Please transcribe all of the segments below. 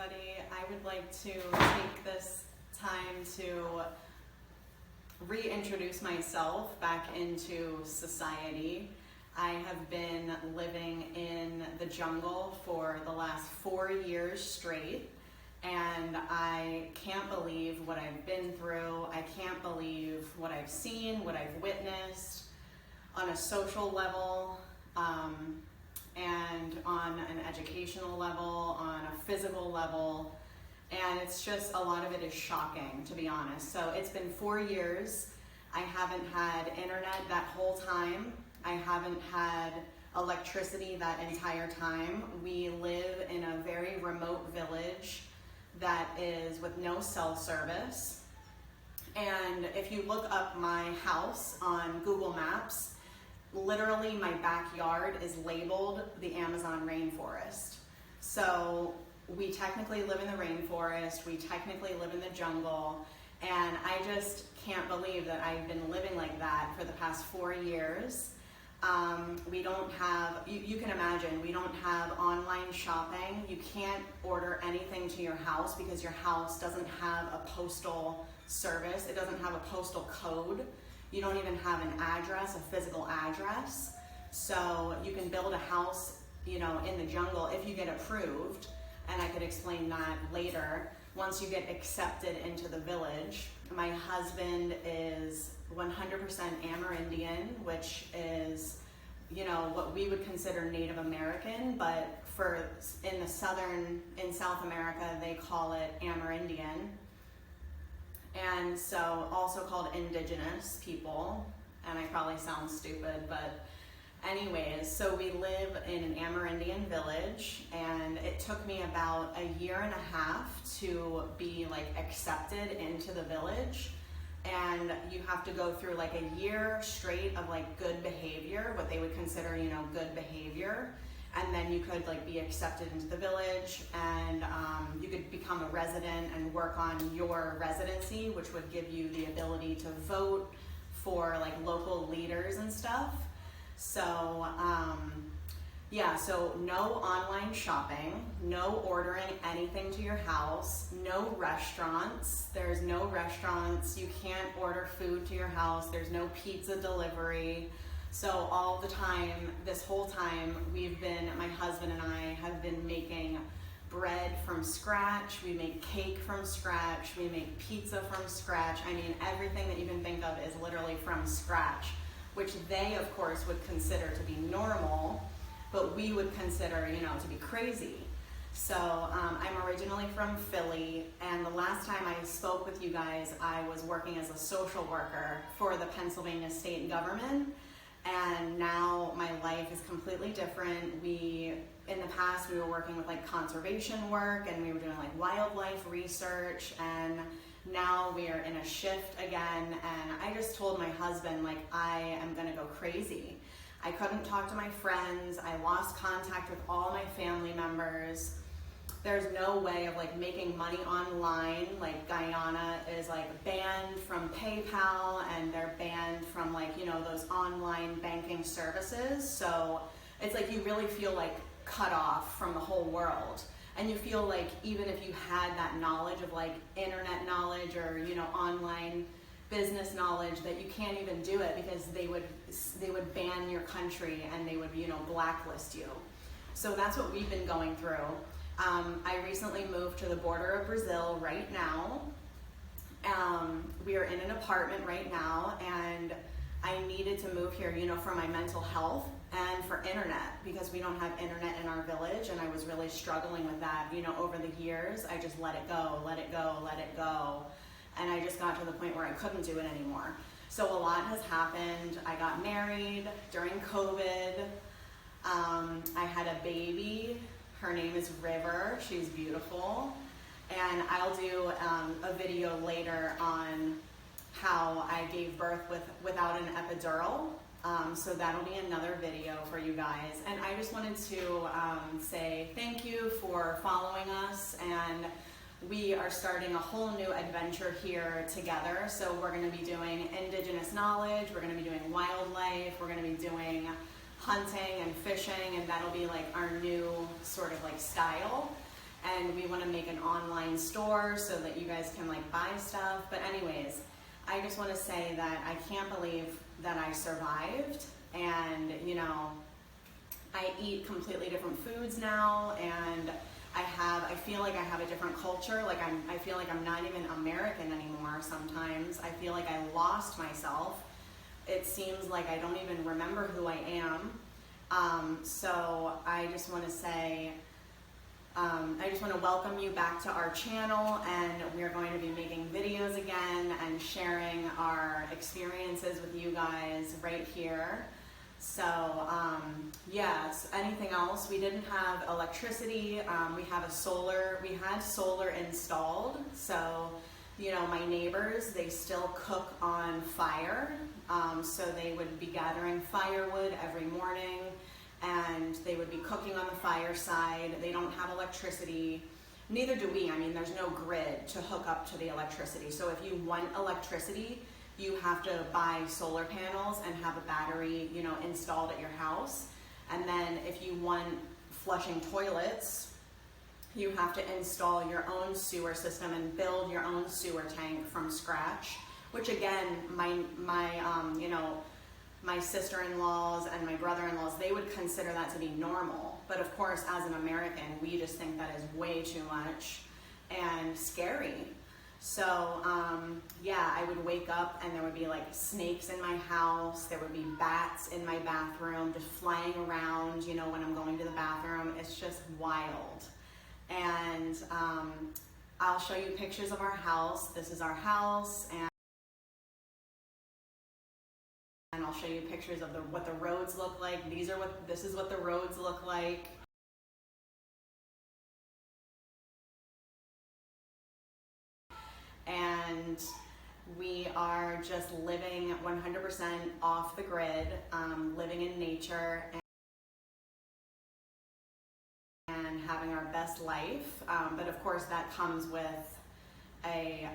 everybody. I would like to take this time to reintroduce myself back into society. I have been living in the jungle for the last 4 years straight, and I can't believe what I've been through. I can't believe what I've seen, what I've witnessed on a social level, and on an educational level, on a physical level, and it's just, a lot of it is shocking, to be honest. So it's been 4 years. I haven't had internet that whole time. I haven't had electricity that entire time. We live in a very remote village that is with no cell service. And if you look up my house on Google Maps, literally my backyard is labeled the Amazon rainforest. So we technically live in the rainforest, we technically live in the jungle, and I just can't believe that I've been living like that for the past 4 years. We don't have, you can imagine, we don't have online shopping. You can't order anything to your house because your house doesn't have a postal service. It doesn't have a postal code. You don't even have an address, a physical address. So you can build a house, in the jungle if you get approved, and I could explain that later. Once you get accepted into the village, my husband is 100% Amerindian, which is, what we would consider Native American, but in South America, they call it Amerindian. And so also called indigenous people, and I probably sound stupid, but anyways, so we live in an Amerindian village, and it took me about 1.5 years to be accepted into the village. And you have to go through 1 year straight of good behavior, what they would consider, good behavior. And then you could be accepted into the village, and you could become a resident and work on your residency, which would give you the ability to vote for local leaders and stuff. So so no online shopping, no ordering anything to your house, no restaurants. There's no restaurants. You can't order food to your house. There's no pizza delivery. So all the time, this whole time, my husband and I have been making bread from scratch. We make cake from scratch. We make pizza from scratch. I mean, everything that you can think of is literally from scratch, which they, of course, would consider to be normal, but we would consider, to be crazy. So I'm originally from Philly, and the last time I spoke with you guys, I was working as a social worker for the Pennsylvania state government. And now my life is completely different. In the past, we were working with conservation work, and we were doing wildlife research, and now we are in a shift again. And I just told my husband, I am gonna go crazy. I couldn't talk to my friends. I lost contact with all my family members. There's no way of making money online. Guyana is banned from PayPal, and they're banned from those online banking services. So it's you really feel cut off from the whole world. And you feel even if you had that knowledge of internet knowledge or online business knowledge, that you can't even do it because they would ban your country, and they would blacklist you. So that's what we've been going through. I recently moved to the border of Brazil right now. We are in an apartment right now, and I needed to move here, for my mental health and for internet, because we don't have internet in our village, and I was really struggling with that. Over the years, I just let it go, and I just got to the point where I couldn't do it anymore. So a lot has happened. I got married during COVID. I had a baby. Her name is River. She's beautiful. And I'll do a video later on how I gave birth without an epidural. So that'll be another video for you guys. And I just wanted to say thank you for following us. And we are starting a whole new adventure here together. So we're going to be doing indigenous knowledge. We're going to be doing wildlife. We're going to be doing hunting and fishing, and that'll be our new sort of style. and we want to make an online store so that you guys can like buy stuff. But anyways, I just want to say that I can't believe that I survived, and you know, I eat completely different foods now, and I feel like I have a different culture. Like I feel like I'm not even American anymore sometimes. I feel like I lost myself. It seems like I don't even remember who I am. So I just want to say, I just want to welcome you back to our channel, and we're going to be making videos again and sharing our experiences with you guys right here. So yes, anything else? We didn't have electricity. We had solar installed. So, you know, my neighbors, they still cook on fire. So they would be gathering firewood every morning, and they would be cooking on the fireside. They don't have electricity. Neither do we. I mean, there's no grid to hook up to the electricity. So if you want electricity, you have to buy solar panels and have a battery, you know, installed at your house. And then if you want flushing toilets, you have to install your own sewer system and build your own sewer tank from scratch, which again, you know, my sister-in-laws and my brother-in-laws, they would consider that to be normal. But of course, as an American, we just think that is way too much and scary. So yeah, I would wake up and there would be like snakes in my house. There would be bats in my bathroom just flying around, you know, when I'm going to the bathroom. It's just wild. And I'll show you pictures of our house. This is our house, and I'll show you pictures of what the roads look like. This is what the roads look like. And we are just living 100% off the grid, living in nature and having our best life. But of course that comes with a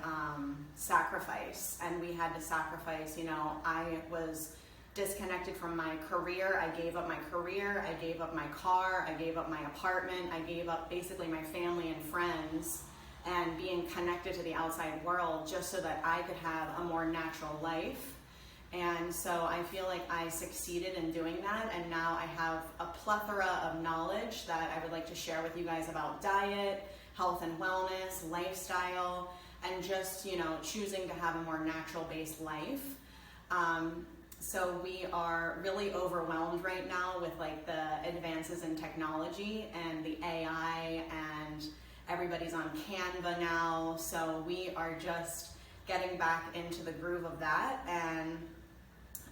sacrifice, and we had to sacrifice. You know, I was disconnected from my career. I gave up my career, I gave up my car, I gave up my apartment, I gave up basically my family and friends and being connected to the outside world just so that I could have a more natural life. And so I feel like I succeeded in doing that, and now I have a plethora of knowledge that I would like to share with you guys about diet, health and wellness, lifestyle, and just, you know, choosing to have a more natural based life. So we are really overwhelmed right now with like the advances in technology and the AI, and everybody's on Canva now. So we are just getting back into the groove of that, and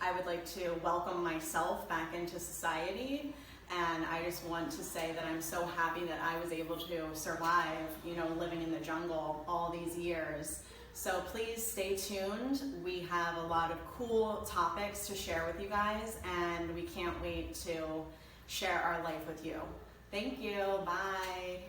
I would like to welcome myself back into society. And I just want to say that I'm so happy that I was able to survive, you know, living in the jungle all these years. So please stay tuned. We have a lot of cool topics to share with you guys, and we can't wait to share our life with you. Thank you. Bye.